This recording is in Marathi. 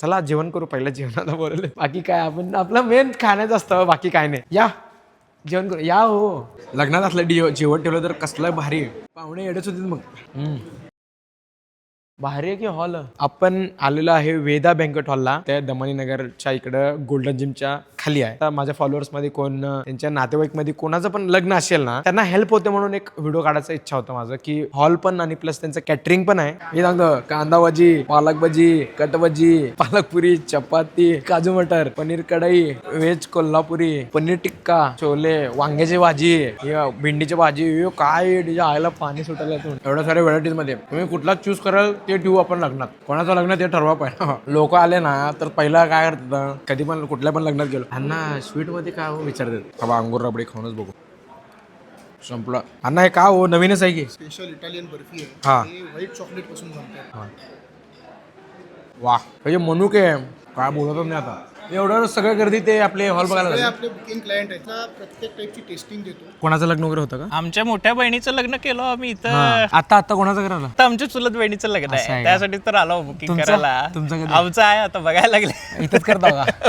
चला जेवण करू, पहिलं जेवणाला बोलवलं, बाकी काय आपण आपलं मेन खाण्याचं असतं, बाकी काय नाही. या जेवण करू या. हो लग्नात असलं जेवण ठेवलं तर कसलं भारी, पाहुणे येडच होते मग. भारी आहे की हॉल. आपण आलेलो आहे वेदा बँकेट हॉलला, त्या दमनी नगरच्या इकडं गोल्डन जिमच्या खाली आहे. आता माझ्या फॉलोअर्स मध्ये कोण त्यांच्या नातेवाईक मध्ये कोणाचं पण लग्न असेल ना, त्यांना हेल्प होते म्हणून एक व्हिडिओ काढायचा इच्छा होता माझं, की हॉल पण आणि प्लस त्यांचं कॅटरिंग पण आहे. मी सांगतो, कांदा भजी, पालक भजी, कट भजी, पालकपुरी, चपाती, काजू मटर, पनीर कढई, व्हेज कोल्हापुरी, पनीर टिक्का, छोले, वांग्याची भाजी, भेंडीची भाजी, काय तिच्या आईला पाणी सुटायला येतो. एवढ्या साऱ्या व्हरायटीज मध्ये तुम्ही कुठला चूज कराल ते ठेवू आपण लग्नात. कोणाचं लग्न ते ठरवा पाहिजे. लोक आले ना तर पहिला काय करतात, कधी पण कुठल्या पण लग्नात गेलो, अण्णा स्वीट मध्ये काय हो विचारतात. बाबा अंगूर रबडी खाऊनच बघू, संपलं. अण्णा हे का हो नवीनच आहे की? स्पेशल इटालियन बर्फी आहे. हा व्हाईट चॉकलेट पासून बनते. वा म्हणजे मनुके काय बोलतो मी आता. एवढं सगळं गर्दी ते आपले हॉल बघायला सगळे लागले. आपले बुकिंग क्लायंट आहेत ना, प्रत्येक टाईपची टेस्टिंग देतो. कोणाचं लग्न वगैरे होतं का? आमच्या मोठ्या बहिणीचं लग्न केलं आम्ही इथं. आता कोणाचं करायला? आता आमच्या चुलत बहिणीचं लग्न असं आहे आहे, का? त्यासाठी तर आलो बुकिंग तुमचं? करायला. तुमचं कधी? आमचं आहे आता बघायला लागले. इथंच करता का?